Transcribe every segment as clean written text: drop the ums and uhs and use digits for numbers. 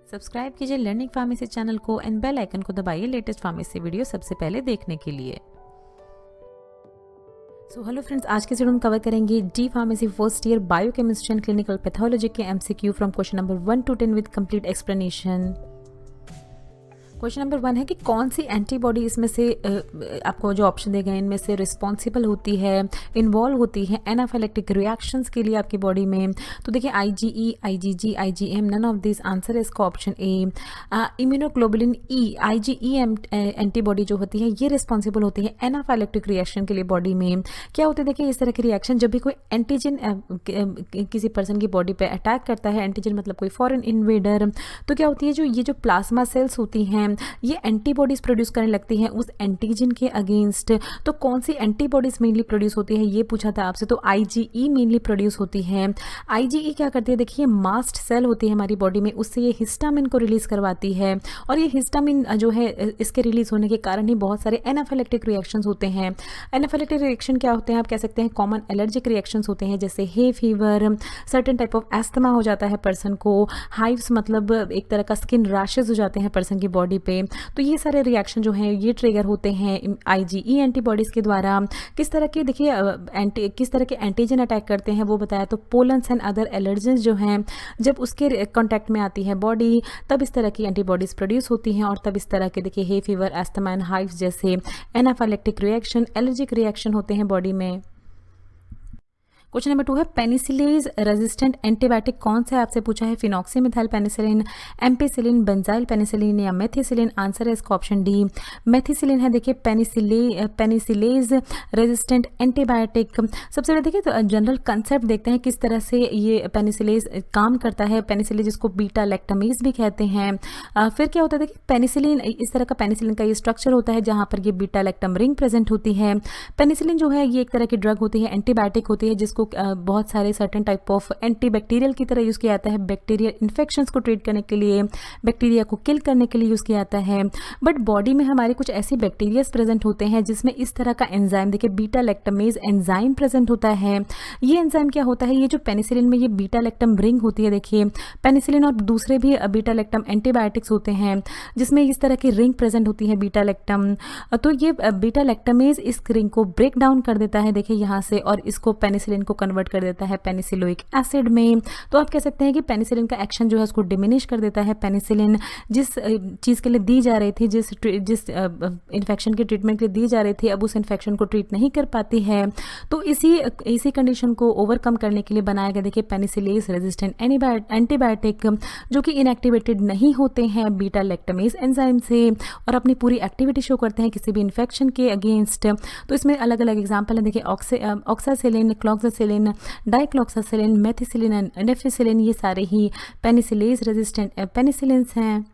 Subscribe कीजिए learning pharmacy channel को and bell icon को दबाइए लेटेस्ट फार्मेसी वीडियो सबसे पहले देखने के लिए। हेलो फ्रेंड्स, आज के वीडियो में कवर करेंगे D pharmacy first year biochemistry and clinical pathology के MCQ from question number 1 to 10 with complete explanation. Question number 1 है कि कौन सी एंटीबॉडी इसमें से आपको जो ऑप्शन दिए गए इनमें से रिस्पॉन्सिबल होती है, इन्वॉल्व होती है एनाफाइलेक्टिक रिएक्शंस के लिए आपकी बॉडी में। तो देखिए IgE, IgG, IgM, none of this answer है इसका option A. Immunoglobulin E, IgE antibody जो होती है ये रिस्पॉन्सिबल होती है एनाफाइलेक्टिक रिएक्शन के लिए बॉडी में। क्या होता है देखिए इस तरह की रिएक्शन जब भी कोई एंटीजन किसी पर्सन की बॉडी पे अटैक करता है, एंटीजन मतलब कोई फॉरेन इन्वेडर, तो क्या होती है ये जो प्लाज्मा सेल्स होती हैं ये एंटीबॉडीज प्रोड्यूस करने लगती हैं उस एंटीजन के अगेंस्ट। तो कौन सी एंटीबॉडीज मेनली प्रोड्यूस होती है ये पूछा था आपसे, तो आईजीई मेनली प्रोड्यूस होती है। आईजीई क्या करती है देखिए, मास्ट सेल होती है हमारी बॉडी में, उससे ये हिस्टामिन को रिलीज करवाती है और ये हिस्टामिन जो है इसके रिलीज होने के कारण ही बहुत सारे एनाफाइलेक्टिक रिएक्शंस होते हैं। एनाफाइलेक्टिक रिएक्शन क्या होते हैं आप कह सकते हैं कॉमन एलर्जिक रिएक्शंस होते हैं, जैसे hay fever, certain type of asthma हो जाता है पर्सन को, हाइव्स मतलब एक तरह का स्किन रैशेज हो जाते हैं पर्सन की बॉडी पे। तो ये सारे रिएक्शन जो हैं ये ट्रिगर होते हैं आईजीई एंटीबॉडीज के द्वारा। किस तरह के देखिए किस तरह के एंटीजन अटैक करते हैं वो बताया, तो पोलन्स एंड अदर एलर्जेंस जो हैं जब उसके कांटेक्ट में आती है बॉडी तब इस तरह की एंटीबॉडीज प्रोड्यूस होती हैं और तब इस तरह के देखिए hay fever, asthma and hives जैसे एनाफाइलेक्टिक रिएक्शन, एलर्जिक रिएक्शन होते हैं बॉडी में। क्वेश्चन नंबर 2 है पेनिसिलेज रेजिस्टेंट एंटीबायोटिक कौन सा है आपसे पूछा है, phenoxymethyl penicillin, ampicillin, benzyl penicillin या मेथिसिलिन। आंसर है इसका ऑप्शन डी, मेथिसिलिन है। देखिए पेनिसिलेज रेजिस्टेंट एंटीबायोटिक। सबसे पहले देखिए तो जनरल कंसेप्ट देखते हैं किस तरह से ये पेनिसिलेज काम करता है। पेनिसिलेज जिसको बीटा लैक्टामेज भी कहते हैं। फिर क्या होता है देखिए पेनिसिलिन, इस तरह का पेनिसिलिन का ये स्ट्रक्चर होता है जहाँ पर ये बीटा लैक्टम रिंग प्रेजेंट होती है। पेनिसिलिन जो है ये एक तरह की ड्रग होती है, एंटीबायोटिक होती है जिसको बहुत सारे सर्टेन टाइप ऑफ एंटीबैक्टीरियल की तरह यूज़ किया जाता है, बैक्टीरियल इन्फेक्शंस को ट्रीट करने के लिए, बैक्टीरिया को किल करने के लिए यूज़ किया जाता है। बट बॉडी में हमारे कुछ ऐसे बैक्टीरियाज प्रेजेंट होते हैं जिसमें इस तरह का एंजाइम देखिए बीटा लैक्टमेज एंजाइम प्रेजेंट होता है। ये एंजाइम क्या होता है, ये जो पेनिसिलिन में ये बीटा लैक्टम रिंग होती है, देखिए पेनिसिलिन और दूसरे भी बीटा लैक्टम एंटीबायोटिक्स होते हैं जिसमें इस तरह की रिंग प्रेजेंट होती है बीटा लैक्टम। तो ये बीटा लैक्टमेज इस रिंग को ब्रेक डाउन कर देता है देखिए यहाँ से और इसको पेनिसिलिन को कन्वर्ट कर देता है पेनिसिलोइक एसिड में। तो आप कह सकते हैं कि पेनिसिलिन का एक्शन जो है उसको डिमिनिश कर देता है। पेनिसिलिन जिस चीज़ के लिए दी जा रही थी, जिस इन्फेक्शन के ट्रीटमेंट के लिए दी जा रही थी, अब उस इन्फेक्शन को ट्रीट नहीं कर पाती है। तो इसी कंडीशन को ओवरकम करने के लिए बनाया गया देखिए पेनिसिलेज रेजिस्टेंट एंटीबायोटिक जो कि इनएक्टिवेटेड नहीं होते हैं बीटा लैक्टमेज एंजाइम से और अपनी पूरी एक्टिविटी शो करते हैं किसी भी इन्फेक्शन के अगेंस्ट। तो इसमें अलग अलग एग्जाम्पल है देखिए oxacillin, cloxacillin, dicloxacillin, methicillin and नेफिसिलिन, ये सारे ही पेनिसिलेज रेजिस्टेंट पेनिसिलिन्स हैं।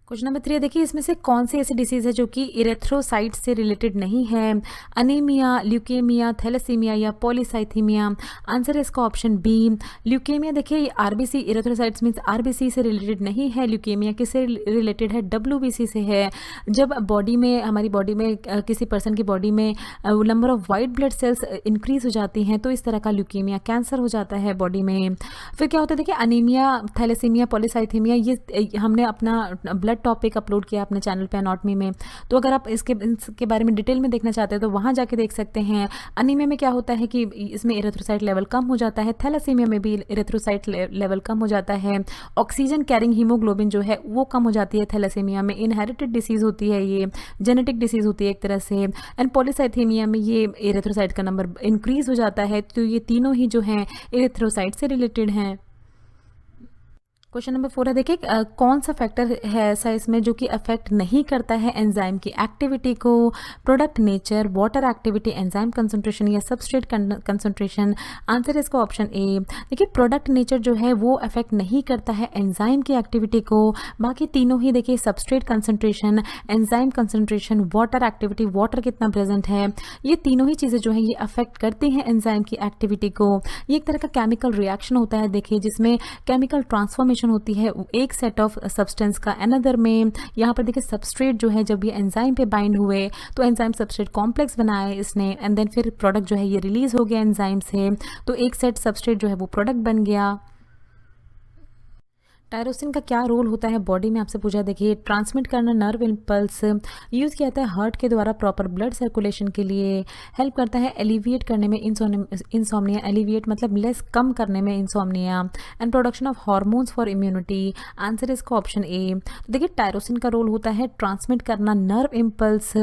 क्वेश्चन नंबर 3 देखिए इसमें से कौन सी ऐसी डिसीज है जो कि इरेथ्रोसाइट से रिलेटेड नहीं है, अनीमिया, ल्यूकेमिया, थैलेसीमिया या पॉलीसाइथीमिया। आंसर है इसका ऑप्शन बी, ल्यूकेमिया। देखिए आरबीसी, इरेथ्रोसाइट्स मींस आरबीसी से रिलेटेड नहीं है। ल्यूकेमिया किससे रिलेटेड है, डब्ल्यूबीसी से है। जब बॉडी में हमारी बॉडी में किसी पर्सन की बॉडी में number of white blood cells increase हो जाती हैं तो इस तरह का ल्यूकेमिया कैंसर हो जाता है बॉडी में। फिर क्या होता है देखिए अनीमिया, थैलेसीमिया, पॉलीसाइथीमिया, ये हमने अपना ब्लड टॉपिक अपलोड किया अपने चैनल पे एनाटॉमी में, तो अगर आप इसके बारे में डिटेल में देखना चाहते हैं तो वहाँ जाके देख सकते हैं। अनीमिया में क्या होता है कि इसमें इरेथ्रोसाइट लेवल कम हो जाता है, थैलेसीमिया में भी इरेथ्रोसाइट लेवल कम हो जाता है, ऑक्सीजन कैरिंग हीमोग्लोबिन जो है वो कम हो जाती है थैलेसीमिया में। इनहेरिटेड डिसीज होती है, ये जेनेटिक डिसीज होती है एक तरह से। एंड पॉलीसाइथीमिया में ये इरेथ्रोसाइट का नंबर इंक्रीज हो जाता है। तो ये तीनों ही जो हैं इरेथ्रोसाइट से रिलेटेड हैं। क्वेश्चन नंबर 4 है देखिए कौन सा फैक्टर है ऐसा इसमें जो कि अफेक्ट नहीं करता है एंजाइम की एक्टिविटी को, product nature, water activity, enzyme concentration या सबस्ट्रेट कंसंट्रेशन। आंसर है इसका ऑप्शन ए। देखिए प्रोडक्ट नेचर जो है वो अफेक्ट नहीं करता है एंजाइम की एक्टिविटी को, बाकी तीनों ही देखिए substrate concentration, enzyme concentration, water activity, water कितना प्रेजेंट है, ये तीनों ही चीज़ें जो है ये अफेक्ट करती हैं एंजाइम की एक्टिविटी को। ये एक तरह का केमिकल रिएक्शन होता है देखिए जिसमें केमिकल ट्रांसफॉर्मेशन होती है एक सेट ऑफ सब्सटेंस का अनदर में। यहाँ पर देखिए सबस्ट्रेट जो है जब ये एंजाइम पे बाइंड हुए तो एंजाइम सबस्ट्रेट कॉम्प्लेक्स बनाया इसने एंड देन फिर प्रोडक्ट जो है ये रिलीज हो गया एंजाइम से, तो एक सेट सबस्ट्रेट जो है वो प्रोडक्ट बन गया। टायरोसिन का क्या रोल होता है बॉडी में, आपसे पूछा। देखिए, ट्रांसमिट करना नर्व इम्पल्स, यूज़ किया जाता है हार्ट के द्वारा प्रॉपर ब्लड सर्कुलेशन के लिए, हेल्प करता है एलिविएट करने में इंसोम्निया, एलिविएट मतलब लेस, कम करने में insomnia, and production of hormones for immunity. Answer इसका ऑप्शन ए। तो देखिए, टायरोसिन का रोल होता है ट्रांसमिट करना नर्व इम्पल्स,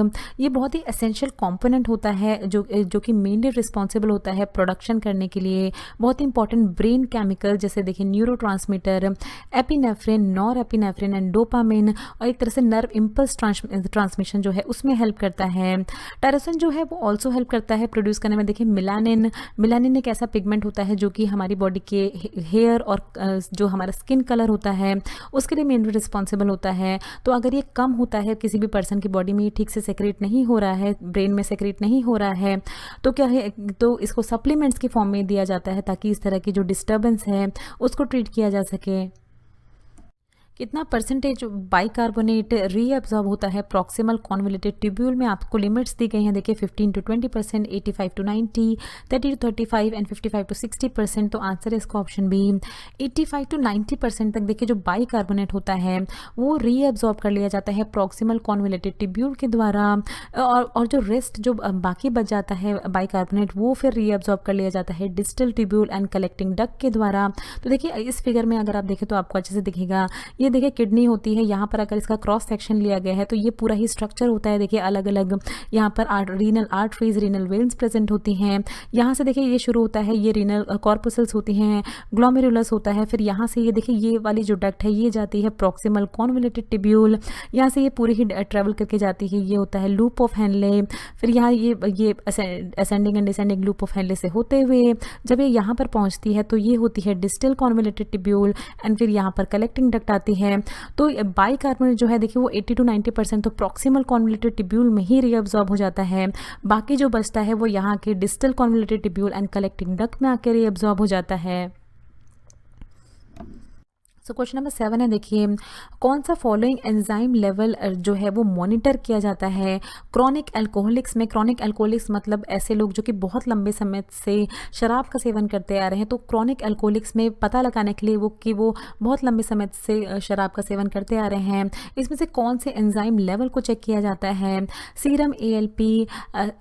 ये बहुत ही एसेंशियल कॉम्पोनेंट होता है जो कि मेनली रिस्पॉन्सिबल होता है प्रोडक्शन करने के लिए बहुत इंपॉर्टेंट ब्रेन केमिकल, जैसे देखिए neurotransmitter, epinephrine, nor epinephrine and dopamine, और एक तरह से नर्व इम्पल्स ट्रांसमिशन जो है उसमें हेल्प करता है। टायरोसिन जो है वो ऑल्सो हेल्प करता है प्रोड्यूस करने में। देखिए, मिलानिन, मिलानिन एक ऐसा पिगमेंट होता है जो कि हमारी बॉडी के हेयर और जो हमारा स्किन कलर होता है उसके लिए मेनली रिस्पॉन्सिबल होता है। तो अगर ये कम होता है किसी भी पर्सन की बॉडी में, ठीक से सेक्रेट नहीं हो रहा है, ब्रेन में सेक्रेट नहीं हो रहा है, तो क्या है, तो इसको सप्लीमेंट्स की फॉर्म में दिया जाता है ताकि इस तरह की जो डिस्टर्बेंस है उसको ट्रीट किया जा सके। कितना परसेंटेज बाइकार्बोनेट रीअब्जॉर्ब होता है प्रॉक्सिमल कॉन्वोल्यूटेड ट्यूब्यूल में, आपको लिमिट्स दी गई हैं। देखिए, 15 to 20%, 85 to 90, 30 to 35 and 55 to 60%। तो आंसर है इसका ऑप्शन बी। 85 to 90% तक देखिए जो बाइकार्बोनेट होता है वो रीअब्जॉर्ब कर लिया जाता है प्रॉक्सिमल कॉन्वोल्यूटेड ट्यूब्यूल के द्वारा, और जो रेस्ट जो बाकी बच जाता है बाइकार्बोनेट वो फिर रीअब्जॉर्ब कर लिया जाता है distal tubule and collecting duct के द्वारा। तो देखिए, इस फिगर में अगर आप देखें तो आपको अच्छे से दिखेगा, ये देखिए किडनी होती है, यहाँ पर अगर इसका क्रॉस सेक्शन लिया गया है तो ये पूरा ही स्ट्रक्चर होता है। देखिए, अलग अलग यहाँ पर renal arteries, renal veins present होती हैं। यहाँ से देखिए ये शुरू होता है, ये रीनल कॉर्पुसल्स होती हैं, ग्लोमेरुलस होता है, फिर यहाँ से ये देखिए ये वाली जो डक्ट है ये जाती है प्रॉक्सिमल कॉन्वोल्यूटेड ट्यूब्यूल, यहाँ से ये पूरी ही ट्रेवल करके जाती है, ये होता है लूप ऑफ हेनले, फिर यहाँ ये ascending and descending loop of Henle से होते हुए जब ये यहाँ पर पहुँचती है तो ये होती है डिस्टल कॉन्वोल्यूटेड ट्यूब्यूल, एंड फिर यहाँ पर कलेक्टिंग डक्ट आती है। तो बाइकार्बोनेट जो है देखिए वो 80 to 90% तो प्रॉक्सिमल कॉन्वोल्यूटेड ट्यूब्यूल में ही रीअब्जॉर्ब हो जाता है, बाकी जो बचता है वो यहाँ के distal convoluted tubule and collecting duct में आकर रीअब्जॉर्ब हो जाता है। सो क्वेश्चन नंबर 7 है, देखिए कौन सा फॉलोइंग एंजाइम लेवल जो है वो मॉनिटर किया जाता है क्रॉनिक अल्कोहलिक्स में। क्रॉनिक अल्कोहलिक्स मतलब ऐसे लोग जो कि बहुत लंबे समय से शराब का सेवन करते आ रहे हैं, तो क्रॉनिक अल्कोहलिक्स में पता लगाने के लिए वो बहुत लंबे समय से शराब का सेवन करते आ रहे हैं, इसमें से कौन से एंजाइम लेवल को चेक किया जाता है, सीरम ALP,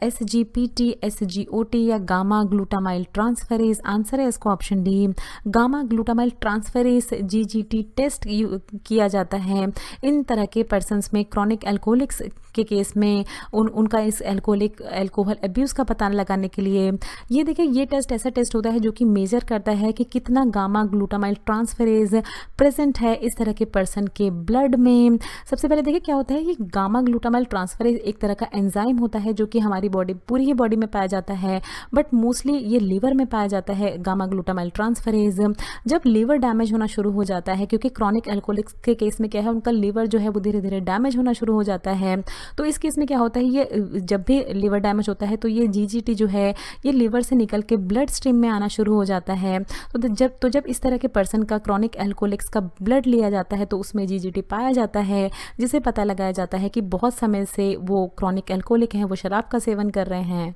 SGPT, SGOT या गामा ग्लूटामाइल ट्रांसफेरेज। आंसर है इसका option D, gamma glutamyl transferase GGT test किया जाता है इन तरह के पर्सन्स में। क्रॉनिक अल्कोहलिक्स के केस में उनका इस अल्कोहल अब्यूज़ का पता लगाने के लिए ये देखिए ये टेस्ट ऐसा टेस्ट होता है जो कि मेजर करता है कि कितना गामा ग्लूटामाइल ट्रांसफेरेज प्रेजेंट है इस तरह के पर्सन के ब्लड में। सबसे पहले देखिए क्या होता है, ये गामा ग्लूटामाइल ट्रांसफेरेज एक तरह का एंजाइम होता है जो कि हमारी पूरी ही बॉडी में पाया जाता है, बट मोस्टली ये लीवर में पाया जाता है। गामा ग्लूटामाइल ट्रांसफेरेज जब लीवर डैमेज होना शुरू हो जाता है, क्योंकि क्रॉनिक अल्कोहलिक्स के केस में क्या है, उनका लीवर जो है वो धीरे धीरे डैमेज होना शुरू हो जाता है, तो इस केस में क्या होता है, ये जब भी लीवर डैमेज होता है तो ये GGT जो है ये लीवर से निकल के ब्लड स्ट्रीम में आना शुरू हो जाता है। तो जब इस तरह के पर्सन का क्रॉनिक अल्कोहलिक्स का ब्लड लिया जाता है तो उसमें GGT पाया जाता है, जिसे पता लगाया जाता है कि बहुत समय से वो क्रॉनिक अल्कोहलिक हैं, वो शराब का सेवन कर रहे हैं।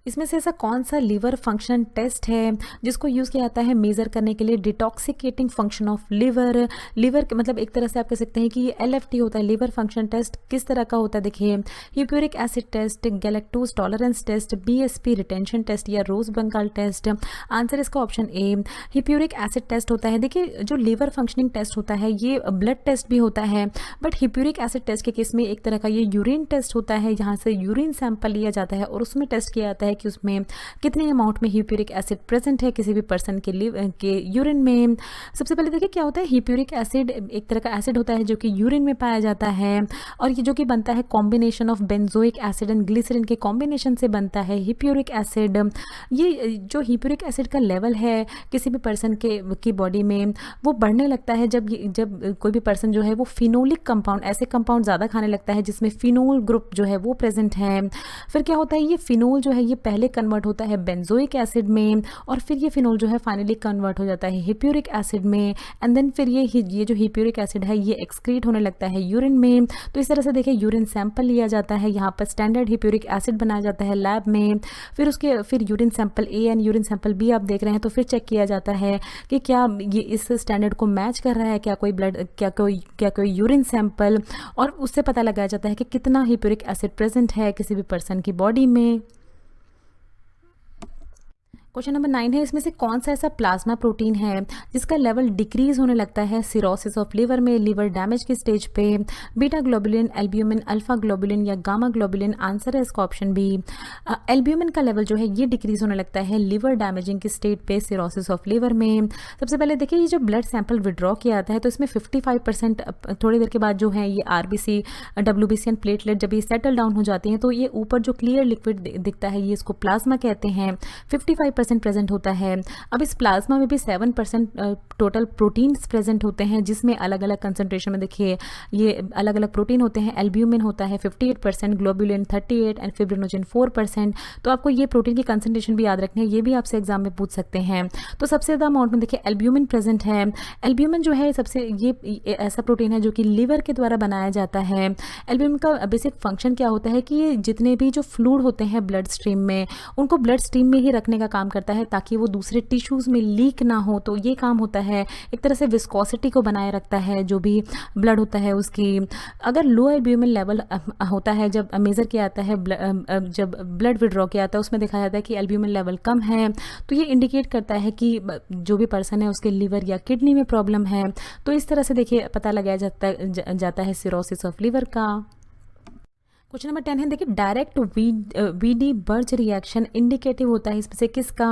इसमें से ऐसा कौन सा लीवर फंक्शन टेस्ट है जिसको यूज़ किया जाता है मेज़र करने के लिए डिटॉक्सिकेटिंग फंक्शन ऑफ लिवर। लिवर मतलब एक तरह से आप कह सकते हैं कि ये LFT होता है, लीवर फंक्शन टेस्ट। किस तरह का होता है, देखिए hippuric acid test, galactose tolerance test, BSP retention test या रोज बंगाल टेस्ट। आंसर इसका option A, hippuric acid test होता है। देखिए जो लीवर फंक्शनिंग टेस्ट होता है ये ब्लड टेस्ट भी होता है, बट ह्यूप्यूरिक एसिड टेस्ट के केस में एक तरह का ये यूरिन टेस्ट होता है, यहाँ से यूरिन सैंपल लिया जाता है और उसमें टेस्ट किया जाता है कि उसमें कितने अमाउंट में ह्यूप्यूरिक एसिड प्रेजेंट है किसी भी पर्सन के यूरिन में। सबसे पहले देखिए क्या होता है, ह्यूप्यूरिक एसिड एक तरह का एसिड होता है जो कि यूरिन में पाया जाता है, और ये जो कि बनता है combination of benzoic acid and glycerine के कॉम्बिनेशन से बनता है ह्यूप्यूरिक एसिड। ये जो ह्यूप्यूरिक एसिड का लेवल है किसी भी पर्सन की बॉडी में वो बढ़ने लगता है जब कोई भी पर्सन जो है वो फिनोलिक कंपाउंड, ऐसे कंपाउंड ज़्यादा खाने लगता है जिसमें फिनोल ग्रुप जो है वो प्रेजेंट है। फिर क्या होता है, ये फिनोल जो है ये पहले कन्वर्ट होता है बेंजोइक एसिड में, और फिर ये फिनोल जो है फाइनली कन्वर्ट हो जाता है हिप्यूरिक एसिड में, एंड देन फिर ये जो हिप्यूरिक एसिड है ये एक्सक्रीट होने लगता है यूरिन में। तो इस तरह से देखिए यूरिन सैंपल लिया जाता है, यहाँ पर स्टैंडर्ड हिप्यूरिक एसिड बनाया जाता है लैब में, फिर urine sample A and urine sample B आप देख रहे हैं, तो फिर चेक किया जाता है कि क्या ये इस स्टैंडर्ड को मैच कर रहा है, क्या कोई यूरिन सैंपल, और उससे पता लगाया जाता है कि कितना हिप्यूरिक एसिड प्रेजेंट है किसी भी पर्सन की बॉडी में। क्वेश्चन नंबर 9 है, इसमें से कौन सा ऐसा प्लाज्मा प्रोटीन है जिसका लेवल डिक्रीज होने लगता है सिरोसिस ऑफ लिवर में, लिवर डैमेज की स्टेज पे? Beta globulin, albumin, alpha globulin या गामा ग्लोबुलिन? आंसर है इसका ऑप्शन बी, एल्ब्यूमिन का लेवल जो है ये डिक्रीज होने लगता है लिवर डैमेजिंग की स्टेट पे, सिरोसिस ऑफ लिवर में। सबसे पहले देखिए ये जो ब्लड सैंपल विड्रॉ किया जाता है तो इसमें 55% थोड़ी देर के बाद जो है ये आरबीसी, डब्ल्यूबीसी एंड प्लेटलेट जब ये सेटल डाउन हो जाती हैं तो ये ऊपर जो क्लियर लिक्विड दिखता है ये इसको प्लाज्मा कहते हैं। 55% प्रेजेंट होता है। अब इस प्लाज्मा में भी 7% टोटल प्रोटीन्स प्रेजेंट होते हैं, जिसमें अलग अलग कंसंट्रेशन में देखिए ये अलग अलग प्रोटीन होते हैं। एल्ब्यूमिन होता है 58%, ग्लोबुलिन 38% एंड फिब्रिनोजन 4%। तो आपको ये प्रोटीन की कंसंट्रेशन भी याद रखनी है, ये भी आपसे एग्जाम में पूछ सकते हैं। तो सबसे ज़्यादा अमाउंट में देखिए एल्ब्यूमिन प्रेजेंट है। एल्ब्यूमिन जो है सबसे ये ऐसा प्रोटीन है जो कि लीवर के द्वारा बनाया जाता है। एल्ब्यूमिन का बेसिक फंक्शन क्या होता है कि ये जितने भी जो फ्लूइड होते हैं ब्लड स्ट्रीम में उनको ब्लड स्ट्रीम में ही रखने का काम करता है ताकि वो दूसरे टिश्यूज़ में लीक ना हो। तो ये काम होता है, एक तरह से विस्कोसिटी को बनाए रखता है जो भी ब्लड होता है उसकी। अगर लो एल्ब्यूमिन लेवल होता है जब मेज़र किया जाता है, जब ब्लड विड्रॉ किया जाता है उसमें देखा जाता है कि एल्ब्यूमिन लेवल कम है, तो ये इंडिकेट करता है कि जो भी पर्सन है उसके लीवर या किडनी में प्रॉब्लम है। तो इस तरह से देखिए पता लगाया जाता है सिरोसिस ऑफ लिवर का। क्वेश्चन नंबर 10 है, देखिए डायरेक्ट वीडी बर्ज रिएक्शन इंडिकेटिव होता है इसमें से किसका?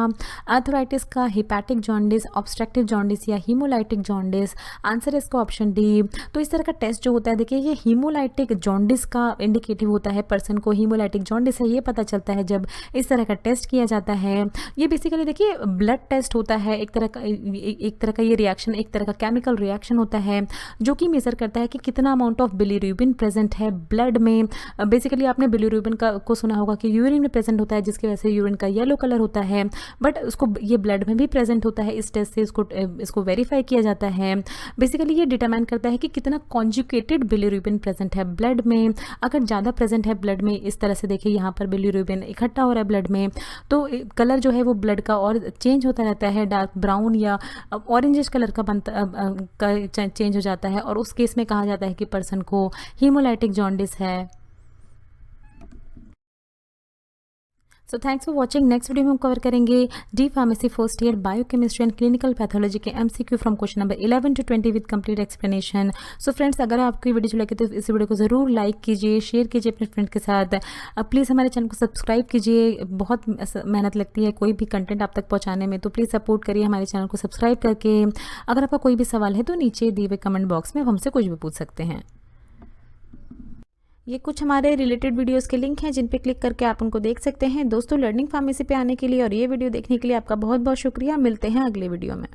आर्थराइटिस का, हिपैटिक जॉन्डिस, ऑब्स्ट्रक्टिव जॉन्डिस या हीमोलाइटिक जॉन्डिस? आंसर है इसका ऑप्शन डी। तो इस तरह का टेस्ट जो होता है देखिए ये हीमोलाइटिक जॉन्डिस का इंडिकेटिव होता है, पर्सन को हीमोलाइटिक जॉन्डिस है ये पता चलता है जब इस तरह का टेस्ट किया जाता है। ये बेसिकली देखिए ब्लड टेस्ट होता है, एक तरह का ये रिएक्शन एक तरह का केमिकल रिएक्शन होता है जो कि मेजर करता है कि कितना अमाउंट ऑफ बिलीरुबिन प्रेजेंट है ब्लड में। बेसिकली आपने बिलीरुबिन को सुना होगा कि यूरिन में प्रेजेंट होता है जिसकी वजह से यूरिन का येलो कलर होता है, बट उसको ये ब्लड में भी प्रेजेंट होता है। इस टेस्ट से इसको वेरीफाई किया जाता है। बेसिकली ये डिटरमाइन करता है कि कितना कॉन्जुगेटेड बिलीरुबिन प्रेजेंट है ब्लड में। अगर ज़्यादा प्रेजेंट है ब्लड में, इस तरह से देखिए यहाँ पर बिलीरुबिन इकट्ठा हो रहा है ब्लड में, तो कलर जो है वो ब्लड का और चेंज होता रहता है, डार्क ब्राउन या ऑरेंजिश कलर का चेंज हो जाता है, और उस केस में कहा जाता है कि पर्सन को हीमोलाइटिक जॉन्डिस है। So thanks for watching. Next video में हम कवर करेंगे D pharmacy first year biochemistry and clinical pathology के MCQ from question number 11 to 20 with complete explanation. So friends, अगर आपको ये वीडियो जो लगे तो इस वीडियो को ज़रूर लाइक कीजिए, शेयर कीजिए अपने फ्रेंड के साथ। प्लीज़ हमारे चैनल को सब्सक्राइब कीजिए, बहुत मेहनत लगती है कोई भी कंटेंट आप तक पहुँचाने में, तो प्लीज़ सपोर्ट करिए हमारे चैनल को सब्सक्राइब करके। अगर आपका कोई भी सवाल है तो नीचे दिए हुए कमेंट बॉक्स में आप हमसे कुछ भी पूछ सकते हैं। ये कुछ हमारे रिलेटेड वीडियोस के लिंक हैं जिन पे क्लिक करके आप उनको देख सकते हैं। दोस्तों, लर्निंग फार्मेसी पे आने के लिए और ये वीडियो देखने के लिए आपका बहुत बहुत शुक्रिया। मिलते हैं अगले वीडियो में।